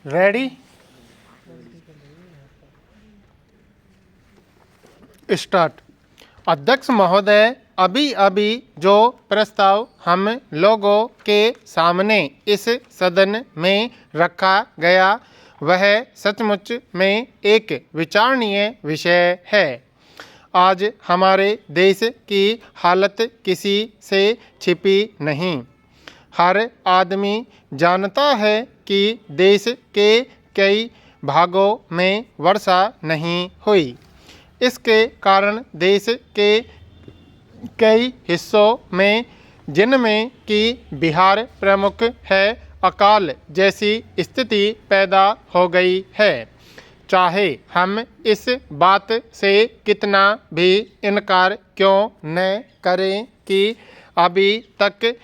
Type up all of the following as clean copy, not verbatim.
Ready start. अध्यक्ष महोदय, अभी अभी जो प्रस्ताव हम लोगों के सामने इस सदन में रखा गया वह सचमुच में एक विचारणीय विषय है। आज हमारे देश की हालत किसी से छिपी नहीं। हर आदमी जानता है कि देश के कई भागों में वर्षा नहीं हुई। इसके कारण देश के कई हिस्सों में, जिनमें कि बिहार प्रमुख है, अकाल जैसी स्थिति पैदा हो गई है। चाहे हम इस बात से कितना भी इनकार क्यों न करें कि अभी तक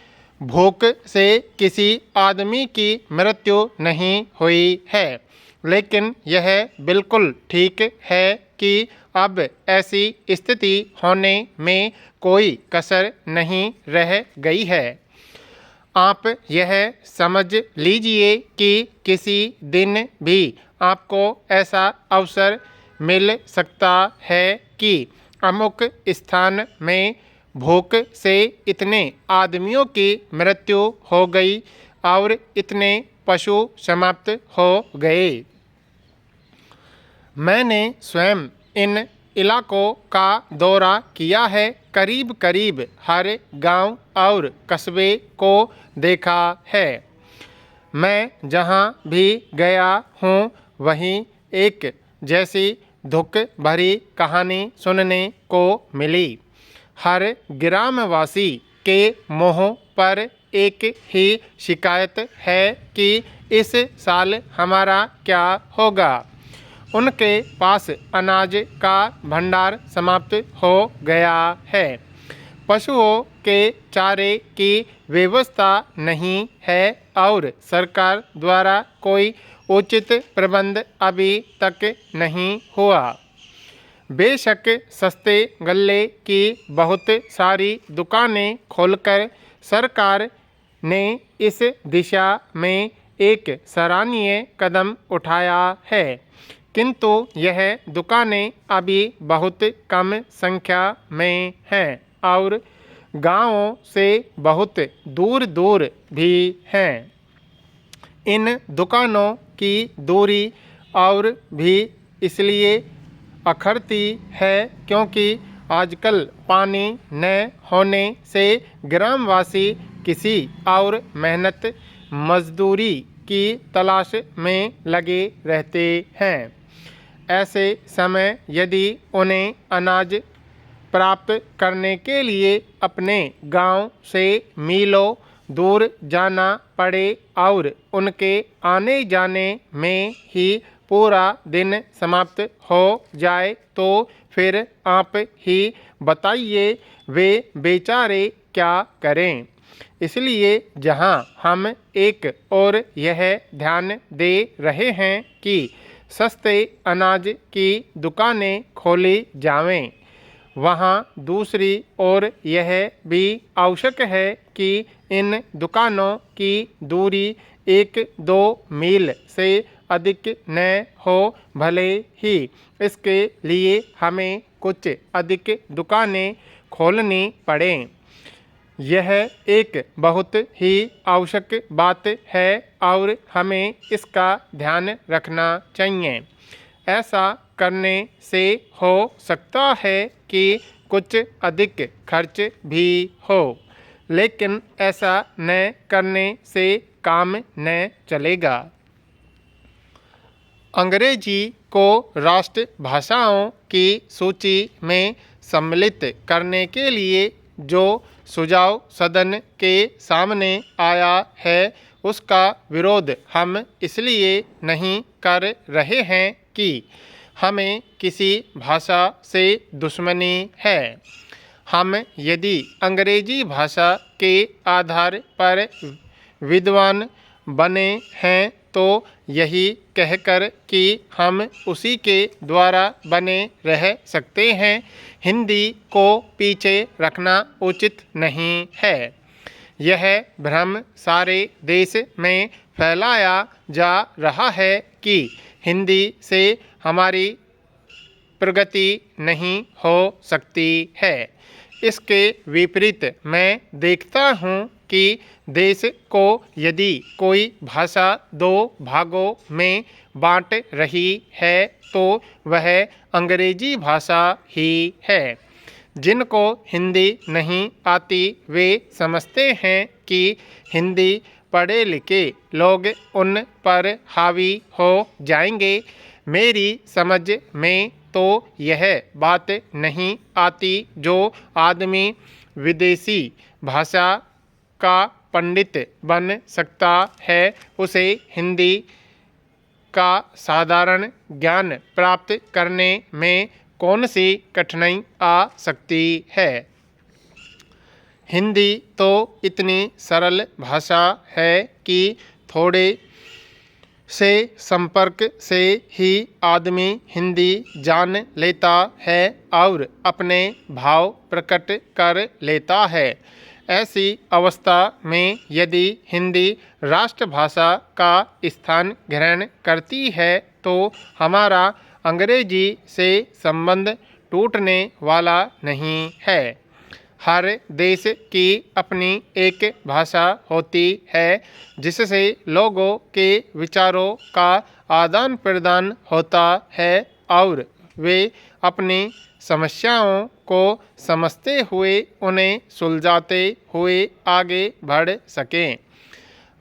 भूख से किसी आदमी की मृत्यु नहीं हुई है, लेकिन यह बिल्कुल ठीक है कि अब ऐसी स्थिति होने में कोई कसर नहीं रह गई है। आप यह समझ लीजिए कि किसी दिन भी आपको ऐसा अवसर मिल सकता है कि अमुक स्थान में भूख से इतने आदमियों की मृत्यु हो गई और इतने पशु समाप्त हो गए। मैंने स्वयं इन इलाकों का दौरा किया है। करीब करीब हर गांव और कस्बे को देखा है। मैं जहां भी गया हूं वहीं एक जैसी दुख भरी कहानी सुनने को मिली। हर ग्रामवासी के मुंह पर एक ही शिकायत है कि इस साल हमारा क्या होगा। उनके पास अनाज का भंडार समाप्त हो गया है। पशुओं के चारे की व्यवस्था नहीं है और सरकार द्वारा कोई उचित प्रबंध अभी तक नहीं हुआ। बेशक सस्ते गल्ले की बहुत सारी दुकानें खोलकर सरकार ने इस दिशा में एक सराहनीय कदम उठाया है, किंतु यह दुकानें अभी बहुत कम संख्या में हैं और गांवों से बहुत दूर दूर भी हैं। इन दुकानों की दूरी और भी इसलिए अखरती है क्योंकि आजकल पानी न होने से ग्रामवासी किसी और मेहनत मजदूरी की तलाश में लगे रहते हैं। ऐसे समय यदि उन्हें अनाज प्राप्त करने के लिए अपने गांव से मीलों दूर जाना पड़े और उनके आने जाने में ही पूरा दिन समाप्त हो जाए तो फिर आप ही बताइए वे बेचारे क्या करें। इसलिए जहां हम एक और यह ध्यान दे रहे हैं कि सस्ते अनाज की दुकानें खोली जावें, वहां दूसरी ओर यह भी आवश्यक है कि इन दुकानों की दूरी 1-2 मील से अधिक न हो। भले ही इसके लिए हमें कुछ अधिक दुकानें खोलनी पड़ें। यह एक बहुत ही आवश्यक बात है और हमें इसका ध्यान रखना चाहिए। ऐसा करने से हो सकता है कि कुछ अधिक खर्च भी हो, लेकिन ऐसा न करने से काम न चलेगा। अंग्रेजी को राष्ट्र भाषाओं की सूची में सम्मिलित करने के लिए जो सुझाव सदन के सामने आया है उसका विरोध हम इसलिए नहीं कर रहे हैं कि हमें किसी भाषा से दुश्मनी है। हम यदि अंग्रेजी भाषा के आधार पर विद्वान बने हैं तो यही कहकर कि हम उसी के द्वारा बने रह सकते हैं, हिंदी को पीछे रखना उचित नहीं है। यह भ्रम सारे देश में फैलाया जा रहा है कि हिंदी से हमारी प्रगति नहीं हो सकती है। इसके विपरीत मैं देखता हूँ कि देश को यदि कोई भाषा दो भागों में बांट रही है तो वह अंग्रेजी भाषा ही है। जिनको हिंदी नहीं आती वे समझते हैं कि हिंदी पढ़े लिखे लोग उन पर हावी हो जाएंगे। मेरी समझ में तो यह बात नहीं आती जो आदमी विदेशी भाषा का पंडित बन सकता है उसे हिंदी का साधारण ज्ञान प्राप्त करने में कौन सी कठिनाई आ सकती है। हिंदी तो इतनी सरल भाषा है कि थोड़े से संपर्क से ही आदमी हिंदी जान लेता है और अपने भाव प्रकट कर लेता है। ऐसी अवस्था में यदि हिंदी राष्ट्रभाषा का स्थान ग्रहण करती है तो हमारा अंग्रेजी से संबंध टूटने वाला नहीं है। हर देश की अपनी एक भाषा होती है जिससे लोगों के विचारों का आदान प्रदान होता है और वे अपनी समस्याओं को समझते हुए उन्हें सुलझाते हुए आगे बढ़ सकें।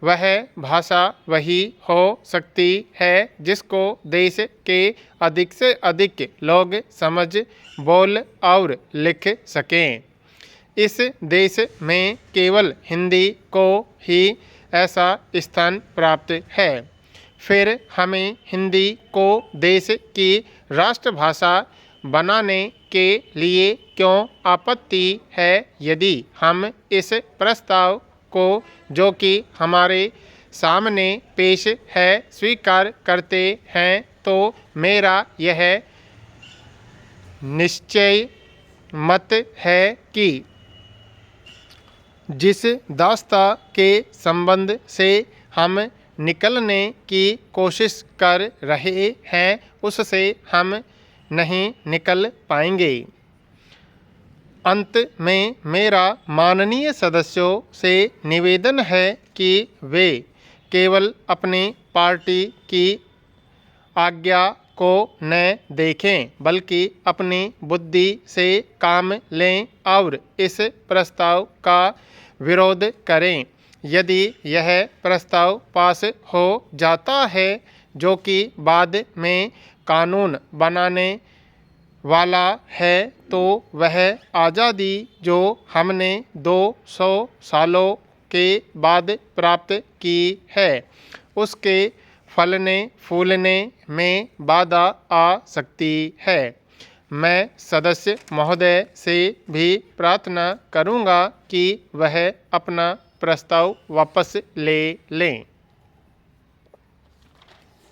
वह भाषा वही हो सकती है जिसको देश के अधिक से अधिक लोग समझ, बोल और लिख सकें। इस देश में केवल हिंदी को ही ऐसा स्थान प्राप्त है। फिर हमें हिंदी को देश की राष्ट्रभाषा बनाने के लिए क्यों आपत्ति है। यदि हम इस प्रस्ताव को जो कि हमारे सामने पेश है स्वीकार करते हैं तो मेरा यह निश्चय मत है कि जिस दास्ता के संबंध से हम निकलने की कोशिश कर रहे हैं उससे हम नहीं निकल पाएंगे। अंत में मेरा माननीय सदस्यों से निवेदन है कि वे केवल अपनी पार्टी की आज्ञा को न देखें बल्कि अपनी बुद्धि से काम लें और इस प्रस्ताव का विरोध करें। यदि यह प्रस्ताव पास हो जाता है जो कि बाद में कानून बनाने वाला है तो वह आज़ादी जो हमने 200 सालों के बाद प्राप्त की है उसके फलने फूलने में बाधा आ सकती है। मैं सदस्य महोदय से भी प्रार्थना करूंगा कि वह अपना प्रस्ताव वापस ले लें।